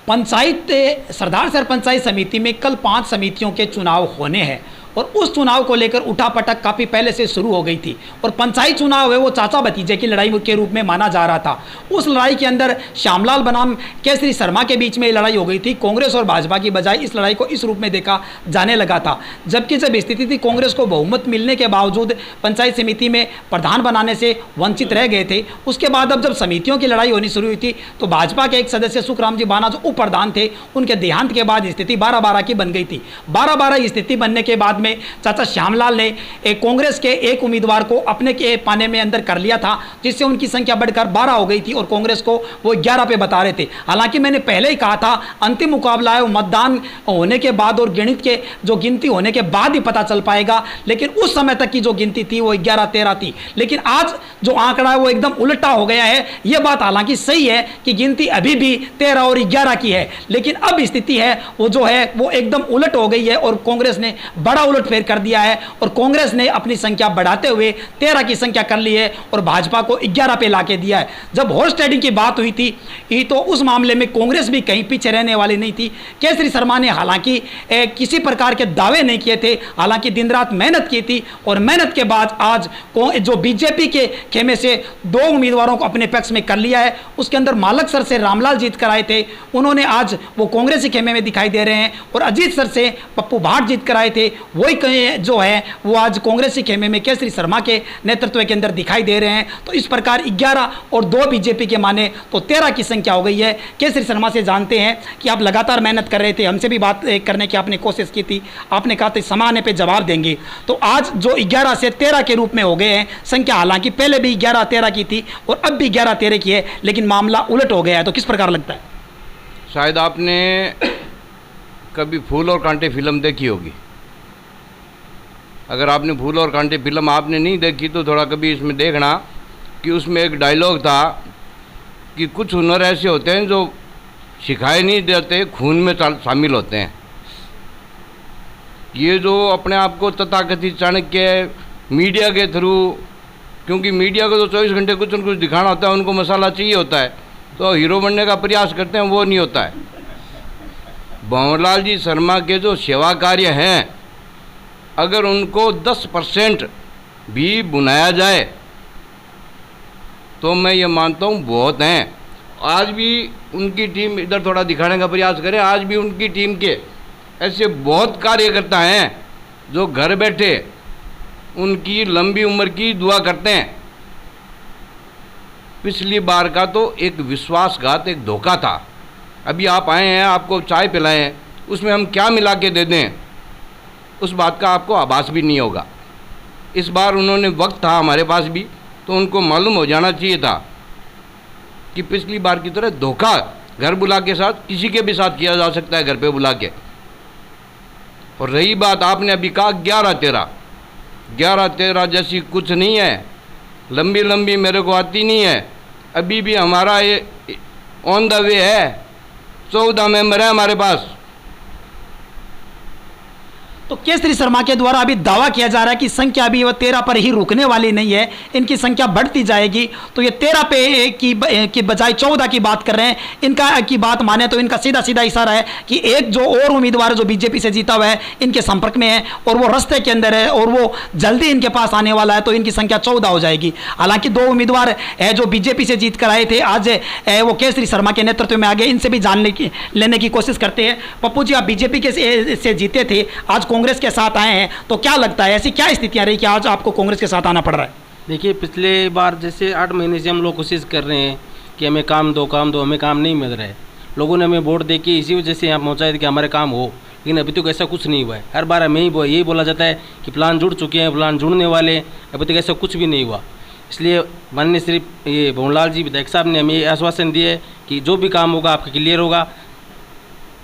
पंचायत सरदार शहर पंचायत समिति में कल 5 समितियों के चुनाव होने हैं और उस चुनाव को लेकर उठापटक काफ़ी पहले से शुरू हो गई थी और पंचायत चुनाव है वो चाचा भतीजे की लड़ाई के रूप में माना जा रहा था। उस लड़ाई के अंदर श्यामलाल बनाम केसरी शर्मा के बीच में लड़ाई हो गई थी। कांग्रेस और भाजपा की बजाय इस लड़ाई को इस रूप में देखा जाने लगा था, जबकि जब स्थिति थी कांग्रेस को बहुमत मिलने के बावजूद पंचायत समिति में प्रधान बनाने से वंचित रह गए थे। उसके बाद अब जब समितियों की लड़ाई होनी शुरू हुई थी तो भाजपा के एक सदस्य सुखराम जी बाना जो उप प्रधान थे, उनके देहांत के बाद स्थिति 12-12 की बन गई थी। 12-12 स्थिति बनने के बाद में चाचा श्यामलाल ने कांग्रेस के एक उम्मीदवार को अपने के पाने में अंदर कर लिया था, जिससे उनकी संख्या बढ़कर 12 हो गई थी और कांग्रेस को वो 11 पे बता रहे थे। हालांकि मैंने पहले ही कहा था अंतिम मुकाबला है वो मतदान होने के बाद और गिणित के जो गिनती होने के बाद ही पता चल पाएगा, लेकिन उस समय तक की जो गिनती थी वो 11-13 थी। लेकिन आज जो आंकड़ा है वो एकदम उल्टा हो गया है। ये बात हालांकि सही है कि गिनती अभी भी 13 और 11 की है, लेकिन अब स्थिति है वो जो है वो एकदम उलट हो गई है और कांग्रेस ने बड़ा उलटफेर कर दिया है और कांग्रेस ने अपनी संख्या बढ़ाते हुए 13 की संख्या कर ली है और भाजपा को 11 पे लाके दिया है। जब हॉर्स ट्रेडिंग की बात हुई थी तो उस मामले में कांग्रेस भी कहीं पीछे रहने वाली नहीं थी। केसरी शर्मा ने हालांकि किसी प्रकार के दावे नहीं किए थे, हालांकि दिन रात मेहनत की थी और मेहनत के बाद आज जो बीजेपी के खेमे से 2 उम्मीदवारों को अपने पक्ष में कर लिया है। उसके अंदर मालक सर से रामलाल जीत कर आए थे, उन्होंने आज वो कांग्रेसी खेमे में दिखाई दे रहे हैं और अजीत सर से पप्पू भाट जीत कर आए थे, वही जो है वो आज कांग्रेसी खेमे में केसरी शर्मा के नेतृत्व के अंदर दिखाई दे रहे हैं। तो इस प्रकार 11 और 2 बीजेपी के माने तो 13 की संख्या हो गई है। केसरी शर्मा से जानते हैं कि आप लगातार मेहनत कर रहे थे, हमसे भी बात करने की आपने कोशिश की थी, आपने कहा था समय आने पे जवाब देंगे। तो आज जो 11 से 13 के रूप में हो गए हैं संख्या, हालांकि पहले भी 11-13 की थी और अब भी 11-13 की है, लेकिन मामला उलट हो गया है। तो किस प्रकार लगता है? शायद आपने कभी फूल और कांटे फिल्म देखी होगी। अगर आपने फूल और कांटे फिल्म आपने नहीं देखी तो थोड़ा कभी इसमें देखना कि उसमें एक डायलॉग था कि कुछ हुनर ऐसे होते हैं जो सिखाए नहीं जाते, खून में शामिल होते हैं। ये जो अपने आप को तथाकथित चाणक्य मीडिया के थ्रू, क्योंकि मीडिया को तो 24 घंटे कुछ न कुछ दिखाना होता है, उनको मसाला चाहिए होता है, तो हीरो बनने का प्रयास करते हैं, वो नहीं होता है। भंवरलाल जी शर्मा के जो सेवा कार्य हैं, अगर उनको 10% भी बुनाया जाए तो मैं ये मानता हूँ बहुत हैं। आज भी उनकी टीम इधर थोड़ा दिखाने का प्रयास करे, आज भी उनकी टीम के ऐसे बहुत कार्यकर्ता हैं जो घर बैठे उनकी लंबी उम्र की दुआ करते हैं। पिछली बार का तो एक विश्वासघात, एक धोखा था। अभी आप आए हैं, आपको चाय पिलाएं हैं, उसमें हम क्या मिला के दे दें उस बात का आपको आभास भी नहीं होगा। इस बार उन्होंने वक्त था हमारे पास भी, तो उनको मालूम हो जाना चाहिए था कि पिछली बार की तरह धोखा घर बुला के साथ किसी के भी साथ किया जा सकता है, घर पे बुला के। और रही बात आपने अभी कहा 11-13 जैसी कुछ नहीं है, लंबी लंबी मेरे को आती नहीं है। अभी भी हमारा ये ऑन द वे है, 14 मेंबर है हमारे पास। तो केसरी शर्मा के द्वारा अभी दावा किया जा रहा है कि संख्या अभी वह 13 पर ही रुकने वाली नहीं है, इनकी संख्या बढ़ती जाएगी। तो ये 13 पे की बजाय 14 की बात कर रहे हैं। इनका की बात माने तो इनका सीधा सीधा इशारा है कि एक जो और उम्मीदवार जो बीजेपी से जीता हुआ है इनके संपर्क में है और वो रास्ते के अंदर है और वो जल्दी इनके पास आने वाला है, तो इनकी संख्या 14 हो जाएगी। हालांकि 2 उम्मीदवार है जो बीजेपी से जीत कर आए थे, आज वो केसरी शर्मा के नेतृत्व में आ गए। इनसे भी जान लेने की कोशिश करते हैं। पप्पू जी, आप बीजेपी के से जीते थे, आज कांग्रेस के साथ आए हैं, तो क्या लगता है ऐसी क्या स्थितियां रही कि आज आपको कांग्रेस के साथ आना पड़ रहा है? देखिए, पिछले बार जैसे 8 महीने से हम लोग कोशिश कर रहे हैं कि हमें काम दो, हमें काम नहीं मिल रहा है। लोगों ने हमें वोट दे के इसी वजह से यहाँ पहुँचाया था कि हमारे काम हो, लेकिन अभी तक ऐसा कुछ नहीं हुआ है। हर बार हमें यही बोला जाता है कि प्लान जुड़ चुके हैं, प्लान जुड़ने वाले, अभी तक ऐसा कुछ भी नहीं हुआ। इसलिए माननीय श्री ये भंवरलाल जी विधायक साहब ने हमें ये आश्वासन दिया है कि जो भी काम होगा आपका क्लियर होगा,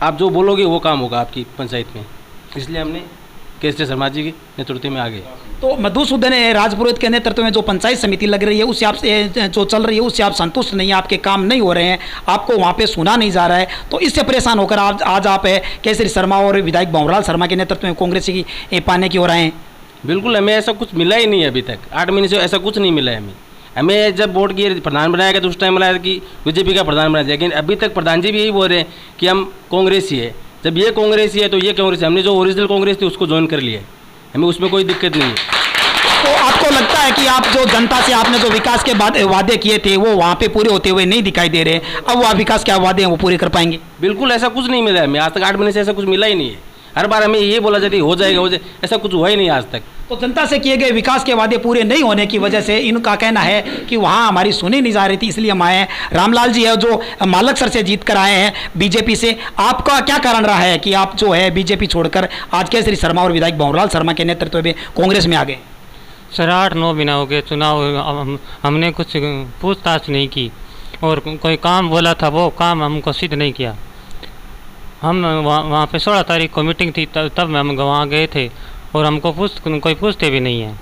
आप जो बोलोगे वो काम होगा आपकी पंचायत में। इसलिए हमने केसरी शर्मा जी के नेतृत्व में आ गए। तो मधुसूदन राजपुरोहित के नेतृत्व में जो पंचायत समिति लग रही है उससे आप जो चल रही है उससे आप संतुष्ट नहीं है, आपके काम नहीं हो रहे हैं, आपको वहाँ पे सुना नहीं जा रहा है, तो इससे परेशान होकर आज आप केसरी शर्मा और विधायक भंवरलाल शर्मा के नेतृत्व में कांग्रेस की पाने की हो रहे हैं? बिल्कुल, हमें ऐसा कुछ मिला ही नहीं है अभी तक। 8 महीने से ऐसा कुछ नहीं मिला है हमें। हमें जब वोट किए प्रधान बनाया गया तो उस टाइम बनाया कि बीजेपी का प्रधान बनाया, लेकिन अभी तक प्रधान जी भी यही बोल रहे हैं कि हम कांग्रेस ही है। जब ये कांग्रेस ही है तो ये कांग्रेस, हमने जो ओरिजिनल कांग्रेस थी उसको ज्वाइन कर लिया है, हमें उसमें कोई दिक्कत नहीं है। तो आपको लगता है कि आप जो जनता से आपने जो विकास के बाद वादे किए थे वो वहाँ पे पूरे होते हुए नहीं दिखाई दे रहे, अब वो विकास के वादे हैं वो पूरे कर पाएंगे? बिल्कुल ऐसा कुछ नहीं मिला है, हमें आज तक 8 महीने से ऐसा कुछ मिला ही नहीं है। हर बार हमें ये बोला जाता है हो जाएगा, ऐसा कुछ हुआ ही नहीं आज तक। तो जनता से किए गए विकास के वादे पूरे नहीं होने की वजह से इनका कहना है कि वहाँ हमारी सुनी नहीं जा रही थी, इसलिए हम आए हैं। रामलाल जी है जो मालक सर से जीत कर आए हैं बीजेपी से, आपका क्या कारण रहा है कि आप जो है बीजेपी छोड़कर आज केसरी शर्मा और विधायक भंवरलाल शर्मा के नेतृत्व में कांग्रेस में आ गए? सर 8-9 महीना हो गए चुनाव, हमने कुछ पूछताछ नहीं की और कोई काम बोला था वो काम हमको सिद्ध नहीं किया। हम वहाँ पे 16 तारीख को मीटिंग थी, तब हम वहाँ गए थे और हमको कोई पूछते भी नहीं है।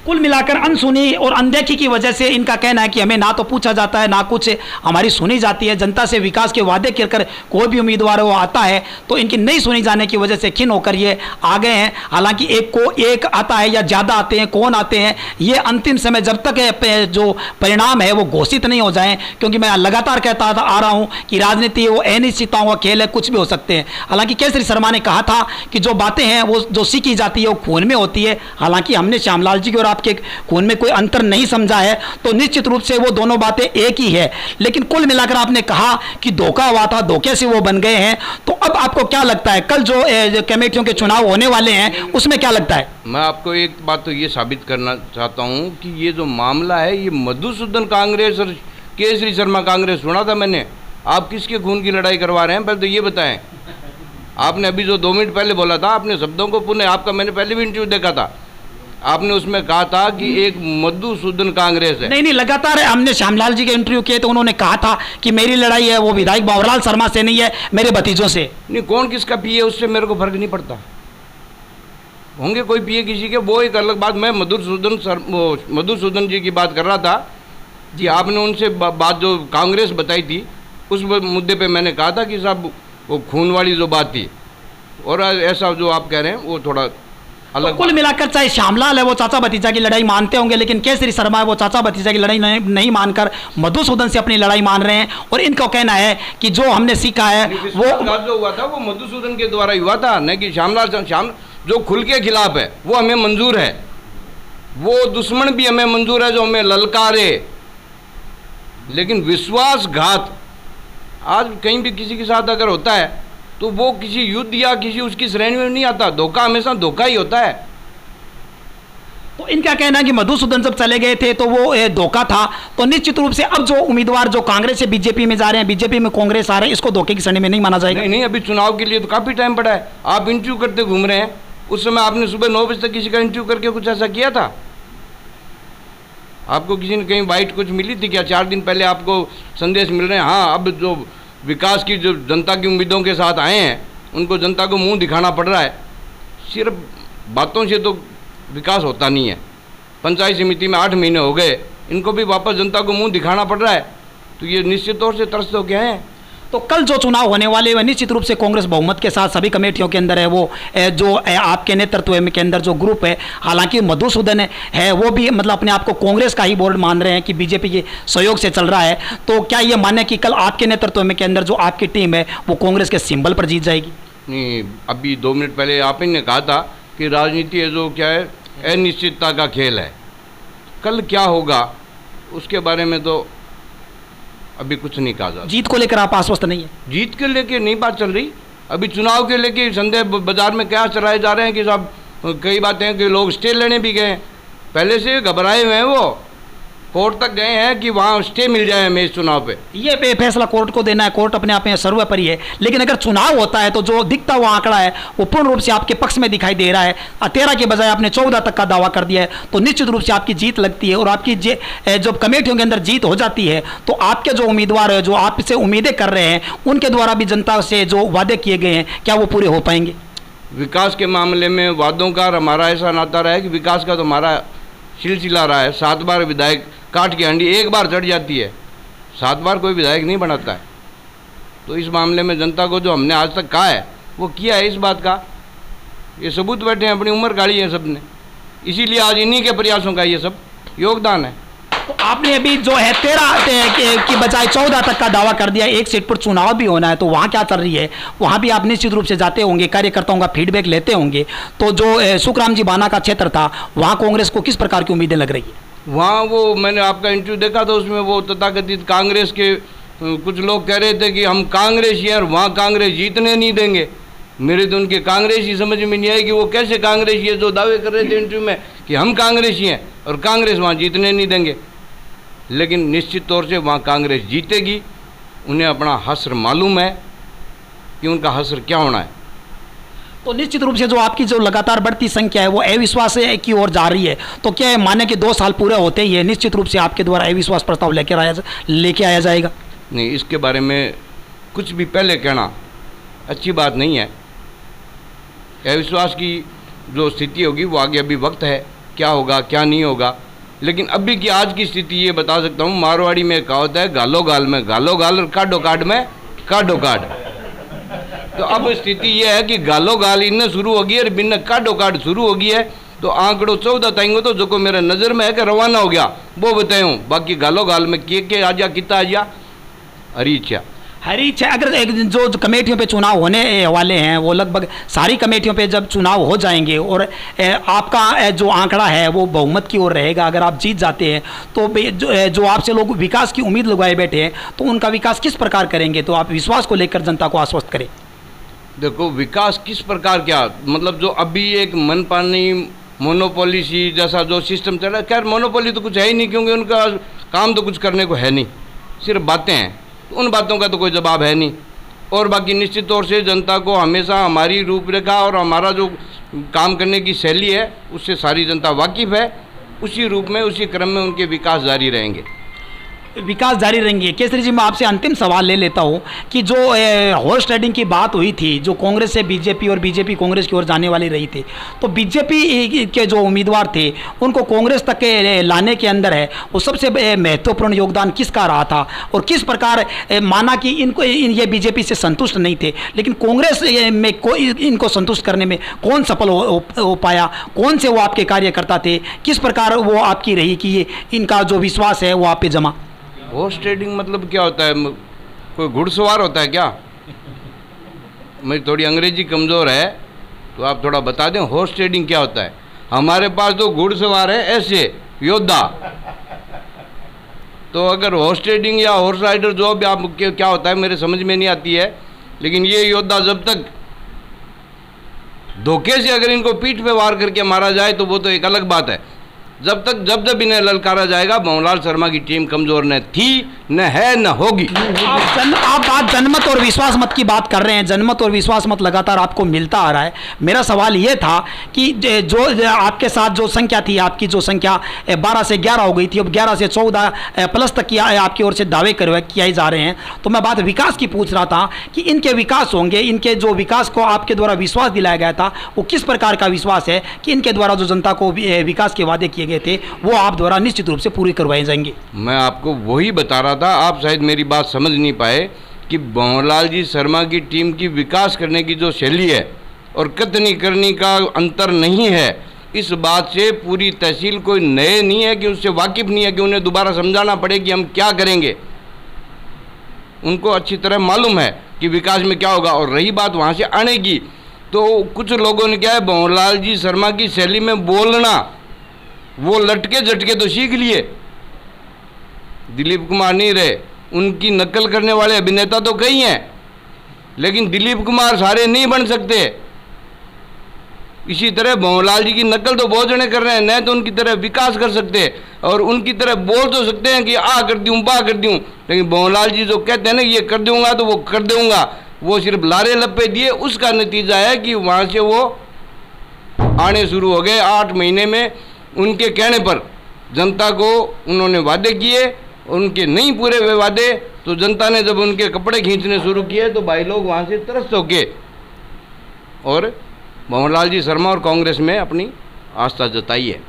कुल मिलाकर अनसुनी और अनदेखी की वजह से इनका कहना है कि हमें ना तो पूछा जाता है ना कुछ हमारी सुनी जाती है। जनता से विकास के वादे कर कोई भी उम्मीदवार वो आता है तो इनकी नहीं सुनी जाने की वजह से खिन्न होकर ये आ गए हैं। हालांकि एक आता है या ज़्यादा आते हैं, कौन आते हैं ये अंतिम समय जब तक जो परिणाम है वो घोषित नहीं हो जाएं, क्योंकि मैं लगातार कहता आ रहा हूँ कि राजनीति वो अनिश्चितताओं का खेल है, कुछ भी हो सकते हैं। हालांकि केसरी शर्मा ने कहा था कि जो बातें हैं वो जो सीखी जाती है वो खून में होती है। हालांकि हमने श्यामलाल जी की और आपके खून में कोई अंतर नहीं समझा है, तो निश्चित रूप से वो दोनों बातें एक ही है। लेकिन कुल मिलाकर आपने कहा कि धोखा हुआ था, धोखे से वो बन गए हैं, तो अब आपको क्या लगता है कल जो कमेटियों के चुनाव होने वाले हैं उसमें क्या लगता है? मैं आपको एक बात तो ये साबित करना चाहता हूँ कि ये जो मामला है ये मधुसूदन कांग्रेस और केसरी शर्मा कांग्रेस सुना था मैंने। आप किसके खून की लड़ाई करवा रहे हैं पहले तो ये बताएं। आपने अभी जो 2 मिनट पहले बोला था अपने शब्दों को पुनः, आपका मैंने पहले भी इंटरव्यू देखा था, आपने उसमें कहा था कि एक मधुसूदन कांग्रेस है। नहीं लगातार हमने श्यामलाल जी के इंटरव्यू किए तो उन्होंने कहा था कि मेरी लड़ाई है वो विधायक भंवरलाल शर्मा से नहीं है, मेरे भतीजों से। नहीं, कौन किसका पिए उससे मेरे को फर्क नहीं पड़ता, होंगे कोई पिए किसी के, वो एक अलग बात। मैं मधुसूदन जी की बात कर रहा था जी। आपने उनसे बात जो कांग्रेस बताई थी उस मुद्दे पे मैंने कहा था कि साहब वो खून वाली जो बात थी और ऐसा जो आप कह रहे हैं वो थोड़ा अलग। तो कुल मिलाकर चाहे श्यामलाल है वो चाचा भतीजा की लड़ाई मानते होंगे, लेकिन केसरी शर्मा है वो चाचा भतीजा की लड़ाई नहीं मानकर मधुसूदन से अपनी लड़ाई मान रहे हैं। और इनका कहना है कि जो हमने सीखा है वो जो हुआ था वो मधुसूदन के द्वारा हुआ था, न कि श्याम जो खुल के खिलाफ है वो हमें मंजूर है, वो दुश्मन भी हमें मंजूर है जो हमें ललकारे। लेकिन विश्वासघात आज कहीं भी किसी के साथ अगर होता है तो वो किसी युद्ध या किसी उसकी श्रेणी में नहीं आता। धोखा हमेशा धोखा ही होता है। तो इनका कहना है कि मधुसूदन जब चले गए थे तो वो धोखा था, तो निश्चित रूप से अब जो उम्मीदवार जो कांग्रेस से बीजेपी में जा रहे हैं, बीजेपी में कांग्रेस आ रहे हैं, इसको धोखे की श्रेणी में नहीं माना जाएगा? नहीं, अभी चुनाव के लिए तो काफ़ी टाइम पड़ा है। आप इंटरव्यू करते घूम रहे हैं, उस समय आपने सुबह 9 बजे तक किसी का इंटरव्यू करके कुछ ऐसा किया था? आपको किसी ने कहीं बाइट कुछ मिली थी क्या? 4 दिन पहले आपको संदेश मिल रहे हैं। हाँ, अब जो विकास की जो जनता की उम्मीदों के साथ आए हैं उनको जनता को मुंह दिखाना पड़ रहा है। सिर्फ बातों से तो विकास होता नहीं है। पंचायत समिति में 8 महीने हो गए, इनको भी वापस जनता को मुंह दिखाना पड़ रहा है, तो ये निश्चित तौर से तरस तो क्या है। तो कल जो चुनाव होने वाले हैं निश्चित रूप से कांग्रेस बहुमत के साथ सभी कमेटियों के अंदर है, वो जो आपके नेतृत्व में के अंदर जो ग्रुप है, हालांकि मधुसूदन है वो भी मतलब अपने आप को कांग्रेस का ही बोर्ड मान रहे हैं कि बीजेपी के सहयोग से चल रहा है। तो क्या ये माने कि कल आपके नेतृत्व में के अंदर जो आपकी टीम है वो कांग्रेस के सिंबल पर जीत जाएगी? नहीं, अभी 2 मिनट पहले आप ही ने कहा था कि राजनीति है जो क्या है अनिश्चितता का खेल है। कल क्या होगा उसके बारे में तो अभी कुछ नहीं कहा जा। जीत को लेकर आप आश्वस्त नहीं है? जीत के लेके नहीं बात चल रही, अभी चुनाव के लेके संदेह बाजार में क्या चलाए जा रहे हैं कि साहब कई बातें हैं कि लोग स्टे लेने भी गए, पहले से घबराए हुए हैं, वो कोर्ट तक गए हैं कि वहाँ स्टे मिल जाए हमें इस चुनाव पे। ये फैसला कोर्ट को देना है, कोर्ट अपने आप में सर्वोपरि है। लेकिन अगर चुनाव होता है तो जो दिखता हुआ आंकड़ा है वो पूर्ण रूप से आपके पक्ष में दिखाई दे रहा है। 13 के बजाय आपने 14 तक का दावा कर दिया है, तो निश्चित रूप से आपकी जीत लगती है। और आपकी जब कमेटियों के अंदर जीत हो जाती है तो आपके जो उम्मीदवार है जो आपसे उम्मीदें कर रहे हैं उनके द्वारा भी जनता से जो वादे किए गए हैं क्या वो पूरे हो पाएंगे? विकास के मामले में वादों का हमारा ऐसा नाता रहा है कि विकास का तो हमारा सिलसिला रहा है। 7 बार विधायक काट की हंडी 1 बार चढ़ जाती है, 7 बार कोई विधायक नहीं बनाता है। तो इस मामले में जनता को जो हमने आज तक कहा है वो किया है। इस बात का ये सबूत बैठे हैं, अपनी उम्र गाड़ी है सबने, इसीलिए आज इन्हीं के प्रयासों का ये सब योगदान है। तो आपने अभी जो है 13 की बजाय 14 तक का दावा कर दिया, एक सीट पर चुनाव भी होना है, तो वहाँ क्या चल रही है? वहाँ भी आप निश्चित रूप से जाते होंगे, कार्यकर्ताओं का फीडबैक लेते होंगे, तो जो सुखराम जी बाना का क्षेत्र था वहाँ कांग्रेस को किस प्रकार की उम्मीदें लग रही है? वहाँ वो मैंने आपका इंटरव्यू देखा था, उसमें वो तथाकथित कांग्रेस के कुछ लोग कह रहे थे कि हम कांग्रेसी हैं और वहाँ कांग्रेस जीतने नहीं देंगे। मेरे तो उनके कांग्रेसी समझ में नहीं आई कि वो कैसे कांग्रेसी है जो दावे कर रहे थे इंटरव्यू में कि हम कांग्रेसी हैं और कांग्रेस वहाँ जीतने नहीं देंगे। लेकिन निश्चित तौर से वहाँ कांग्रेस जीतेगी। उन्हें अपना हश्र मालूम है कि उनका हश्र क्या होना है। तो निश्चित रूप से जो आपकी जो लगातार बढ़ती संख्या है वो अविश्वास की ओर जा रही है, तो क्या माने कि 2 साल पूरे होते ही है निश्चित रूप से आपके द्वारा अविश्वास प्रस्ताव लेके आया जाएगा? नहीं, इसके बारे में कुछ भी पहले कहना अच्छी बात नहीं है। अविश्वास की जो स्थिति होगी वो आगे अभी वक्त है, क्या होगा क्या नहीं होगा। लेकिन अभी की आज की स्थिति ये बता सकता हूँ, मारवाड़ी में कहावत है गालो गाल में गालो गाल और काटो काट में काटो काट। तो अब स्थिति ये है कि गालो गाल इनने शुरू होगी और बिन काटो काट शुरू होगी है। तो आंकड़ों 14 ताएंगे तो जो को मेरे नज़र में है कि रवाना हो गया वो बताऊँ, बाकी गालो गाल में के आ जा कितना आ जा हरी इच्छा हरी इच्छा। अगर जो कमेटियों पे चुनाव होने वाले हैं वो लगभग सारी कमेटियों पे जब चुनाव हो जाएंगे और आपका जो आंकड़ा है वो बहुमत की ओर रहेगा, अगर आप जीत जाते हैं तो जो आपसे लोग विकास की उम्मीद लगाए बैठे हैं तो उनका विकास किस प्रकार करेंगे? तो आप विश्वास को लेकर जनता को आश्वस्त करें। देखो विकास किस प्रकार क्या, मतलब जो अभी एक मनपानी मोनोपोली जैसा जो सिस्टम चल रहा है, खैर मोनोपोली तो कुछ है ही नहीं क्योंकि उनका काम तो कुछ करने को है नहीं, सिर्फ बातें हैं। उन बातों का तो कोई जवाब है नहीं। और बाकी निश्चित तौर से जनता को हमेशा हमारी रूपरेखा और हमारा जो काम करने की शैली है उससे सारी जनता वाकिफ़ है। उसी रूप में उसी क्रम में उनके विकास जारी रहेंगे। विकास जारी रहेंगे। केसरी जी, मैं आपसे अंतिम सवाल ले लेता हूं कि जो हॉर्स ट्रेडिंग की बात हुई थी, जो कांग्रेस से बीजेपी और बीजेपी कांग्रेस की ओर जाने वाली रही थी, तो बीजेपी के जो उम्मीदवार थे उनको कांग्रेस तक के लाने के अंदर है वो सबसे महत्वपूर्ण योगदान किसका रहा था? और किस प्रकार माना कि ये बीजेपी से संतुष्ट नहीं थे, लेकिन कांग्रेस में इनको संतुष्ट करने में कौन सफल हो पाया? कौन से वो आपके कार्यकर्ता थे? किस प्रकार वो आपकी रही कि ये इनका जो विश्वास है वो आप पे जमा? हॉर्स ट्रेडिंग मतलब क्या होता है? कोई घुड़सवार होता है क्या? मेरी थोड़ी अंग्रेजी कमज़ोर है तो आप थोड़ा बता दें हॉर्स ट्रेडिंग क्या होता है। हमारे पास तो घुड़सवार है ऐसे योद्धा। तो अगर हॉर्स ट्रेडिंग या हॉर्स राइडर जो भी आप क्या होता है मेरे समझ में नहीं आती है। लेकिन ये योद्धा जब तक धोखे से अगर इनको पीठ पे वार करके मारा जाए तो वो तो एक अलग बात है। जब इन्हें ललकारा जाएगा, भंवरलाल शर्मा की टीम कमजोर न थी, न है, न होगी। आप बात जनमत और विश्वास मत की बात कर रहे हैं। जनमत और विश्वास मत लगातार आपको मिलता आ रहा है। मेरा सवाल ये था कि जो आपके साथ जो संख्या थी, आपकी जो संख्या 12 से 11 हो गई थी, अब 11 से 14 प्लस तक की आपकी ओर से दावे किए जा रहे हैं। तो मैं बात विकास की पूछ रहा था कि इनके विकास होंगे, इनके जो विकास को आपके द्वारा विश्वास दिलाया गया था वो किस प्रकार का विश्वास है कि इनके द्वारा जो जनता को विकास के वादे किए थे वो आप द्वारा निश्चित रूप से पूरी करवाए जाएंगे? मैं आपको वही बता रहा था, आप शायद मेरी बात समझ नहीं पाए कि भंवरलाल जी शर्मा की टीम की विकास करने की जो शैली है और कथनी करनी का अंतर नहीं है, इस बात से पूरी तहसील कोई नए नहीं है कि उससे वाकिफ नहीं है कि उन्हें दोबारा समझाना पड़े कि हम क्या करेंगे। उनको अच्छी तरह मालूम है कि विकास में क्या होगा। और रही बात वहाँ से आने की, तो कुछ लोगों ने क्या है, भंवरलाल जी शर्मा की शैली में बोलना वो लटके झटके तो सीख लिए। दिलीप कुमार नहीं रहे, उनकी नकल करने वाले अभिनेता तो कई हैं, लेकिन दिलीप कुमार सारे नहीं बन सकते। इसी तरह भंवरलाल जी की नकल तो बहुत जने कर रहे हैं, न तो उनकी तरह विकास कर सकते और उनकी तरह बोल तो सकते हैं कि आ कर दूं बा कर दूं, लेकिन भंवरलाल जी जो कहते हैं ना ये कर दूंगा तो वो कर दूंगा, वो सिर्फ लारे लप्पे दिए। उसका नतीजा है कि वहाँ से वो आने शुरू हो गए। 8 महीने में उनके कहने पर जनता को उन्होंने वादे किए, उनके नहीं पूरे हुए वादे, तो जनता ने जब उनके कपड़े खींचने शुरू किए तो भाई लोग वहाँ से त्रस्त हो गए और भंवरलाल जी शर्मा और कांग्रेस में अपनी आस्था जताई है।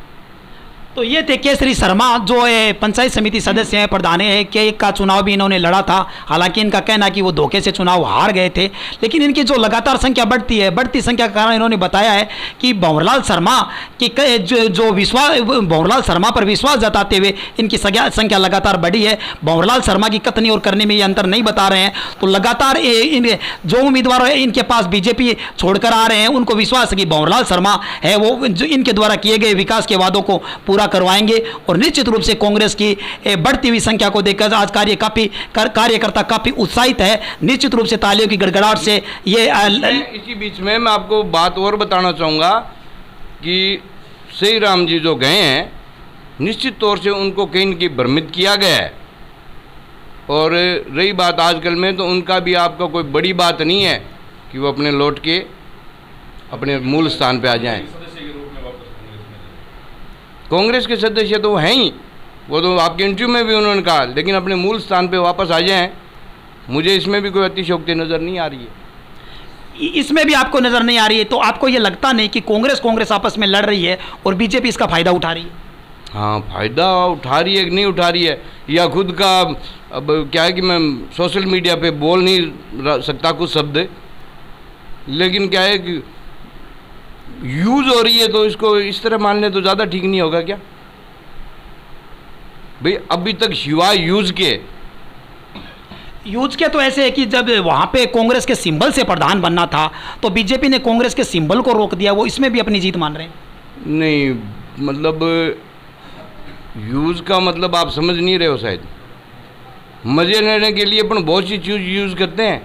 तो ये थे केसरी शर्मा, जो पंचायत समिति सदस्य हैं, प्रधान है के का चुनाव भी इन्होंने लड़ा था। हालांकि इनका कहना है कि वो धोखे से चुनाव हार गए थे, लेकिन इनकी जो लगातार संख्या बढ़ती है, बढ़ती संख्या का कारण इन्होंने बताया है कि भंवरलाल शर्मा की भंवरलाल शर्मा पर विश्वास जताते हुए इनकी संख्या लगातार बढ़ी है। भंवरलाल शर्मा की कथनी और करने में ये अंतर नहीं बता रहे हैं। तो लगातार जो उम्मीदवार इनके पास बीजेपी छोड़कर आ रहे हैं, उनको विश्वास है कि भंवरलाल शर्मा है वो जो इनके द्वारा किए गए विकास के वादों को पूरा करवाएंगे। और निश्चित रूप से कांग्रेस की बढ़ती हुई संख्या को देखकर आज कार्यकर्ता काफी उत्साहित है। निश्चित रूप से तालियों की गड़गड़ाहट से ये इसी बीच में मैं आपको बात और बताना चाहूँगा कि श्री राम जी जो गए हैं, निश्चित तौर से उनको कहीं न कहीं भ्रमित किया गया है। और रही बात आजकल में, तो उनका भी आपका कोई बड़ी बात नहीं है कि वो अपने लौट के अपने मूल स्थान पे आ जाएं। कांग्रेस के सदस्य तो हैं ही, वो तो आपके इंटरव्यू में भी उन्होंने कहा, लेकिन अपने मूल स्थान पे वापस आ जाएं। मुझे इसमें भी कोई अतिशयोक्ति नज़र नहीं आ रही है। इसमें भी आपको नज़र नहीं आ रही है? तो आपको ये लगता नहीं कि कांग्रेस आपस में लड़ रही है और बीजेपी इसका फ़ायदा उठा रही है? हाँ, फ़ायदा उठा रही है कि नहीं उठा रही है, या खुद का अब क्या है कि मैं सोशल मीडिया पे बोल नहीं सकता कुछ शब्द, लेकिन क्या है कि यूज़ हो रही है, तो इसको इस तरह मान ले तो ज़्यादा ठीक नहीं होगा क्या भाई? अभी तक सिवाय यूज़ के तो ऐसे है कि जब वहाँ पे कांग्रेस के सिंबल से प्रधान बनना था तो बीजेपी ने कांग्रेस के सिंबल को रोक दिया, वो इसमें भी अपनी जीत मान रहे हैं? नहीं, मतलब यूज़ का मतलब आप समझ नहीं रहे हो शायद। मज़े लेने के लिए अपन बहुत सी चीज़ यूज़ करते हैं,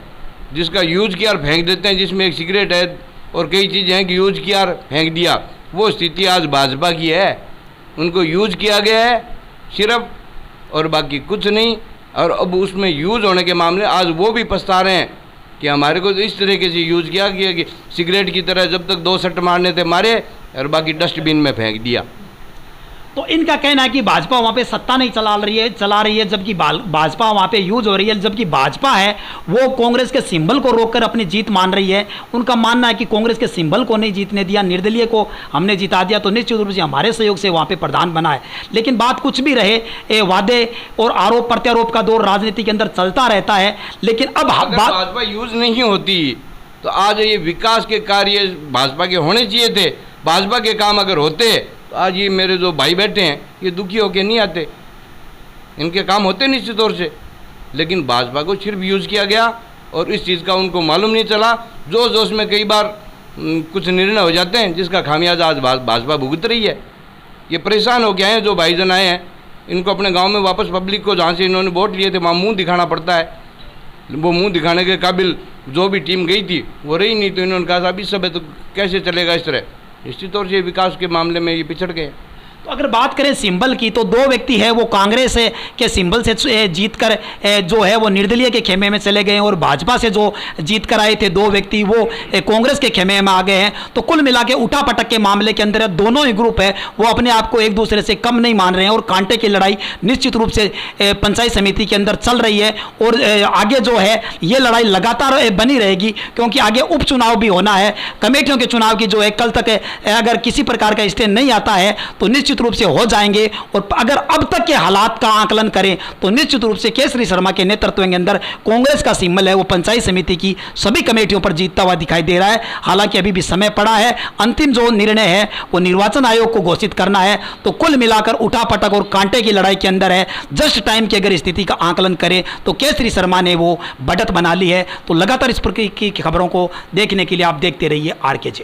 जिसका यूज़ किया और फेंक देते हैं, जिसमें एक सिगरेट है और कई चीज़ें हैं कि यूज़ किया और फेंक दिया। वो स्थिति आज भाजपा की है, उनको यूज़ किया गया है सिर्फ, और बाकी कुछ नहीं। और अब उसमें यूज़ होने के मामले आज वो भी पछता रहे हैं कि हमारे को तो इस तरीके से यूज़ किया गया कि सिगरेट की तरह जब तक 2 सट मारने थे मारे और बाकी डस्टबिन में फेंक दिया। तो इनका कहना है कि भाजपा वहाँ पे सत्ता नहीं चला रही है, जबकि भाजपा वहाँ पे यूज हो रही है, जबकि भाजपा है वो कांग्रेस के सिंबल को रोककर अपनी जीत मान रही है। उनका मानना है कि कांग्रेस के सिंबल को नहीं जीतने दिया, निर्दलीय को हमने जिता दिया, तो निश्चित रूप से हमारे सहयोग से वहाँ पे प्रधान बना है। लेकिन बात कुछ भी रहे, वादे और आरोप प्रत्यारोप का दौर राजनीति के अंदर चलता रहता है। लेकिन अब भाजपा यूज नहीं होती तो आज ये विकास के कार्य भाजपा के होने चाहिए थे। भाजपा के काम अगर होते तो आज ये मेरे जो भाई बैठे हैं ये दुखी होके नहीं आते, इनके काम होते निश्चित तौर से। लेकिन भाजपा को सिर्फ यूज़ किया गया और इस चीज़ का उनको मालूम नहीं चला। जोश जोश में कई बार कुछ निर्णय हो जाते हैं जिसका खामियाजा आज भाजपा भुगत रही है। ये परेशान हो गए हैं जो भाईजन आए हैं, इनको अपने गांव में वापस पब्लिक को जहाँ से इन्होंने वोट लिए थे वहाँ मुँह दिखाना पड़ता है। वो मुँह दिखाने के काबिल जो भी टीम गई थी वो रही नहीं, तो इन्होंने कहा साहब इस समय तो कैसे चलेगा इस तरह। निश्चित तौर से विकास के मामले में ये पिछड़ गए। तो अगर बात करें सिंबल की तो 2 व्यक्ति है वो कांग्रेस के सिंबल से जीतकर जो है वो निर्दलीय के खेमे में चले गए, और भाजपा से जो जीत कर आए थे 2 व्यक्ति वो कांग्रेस के खेमे में आ गए हैं। तो कुल मिला के उठापटक के मामले के अंदर दोनों ही ग्रुप है वो अपने आप को एक दूसरे से कम नहीं मान रहे हैं, और कांटे की लड़ाई निश्चित रूप से पंचायत समिति के अंदर चल रही है। और आगे जो है ये लड़ाई लगातार बनी रहेगी, क्योंकि आगे उपचुनाव भी होना है। कमेटियों के चुनाव की जो है कल तक अगर किसी प्रकार का स्टे नहीं आता है तो निश्चित रूप से हो जाएंगे। और अगर अब तक के हालात का आकलन करें तो निश्चित रूप से केसरी शर्मा के नेतृत्व के अंदर कांग्रेस का सिंबल है वो पंचायत समिति की सभी कमेटियों पर जीतता हुआ दिखाई दे रहा है। हालांकि अभी भी समय पड़ा है, अंतिम जो निर्णय है वो निर्वाचन आयोग को घोषित करना है। तो कुल मिलाकर उठापटक और कांटे की लड़ाई के अंदर है। जस्ट टाइम की अगर स्थिति का आकलन करें तो केसरी शर्मा ने वो बढ़त बना ली है। तो लगातार इस प्रकार की खबरों को देखने के लिए आप देखते रहिए RKJ।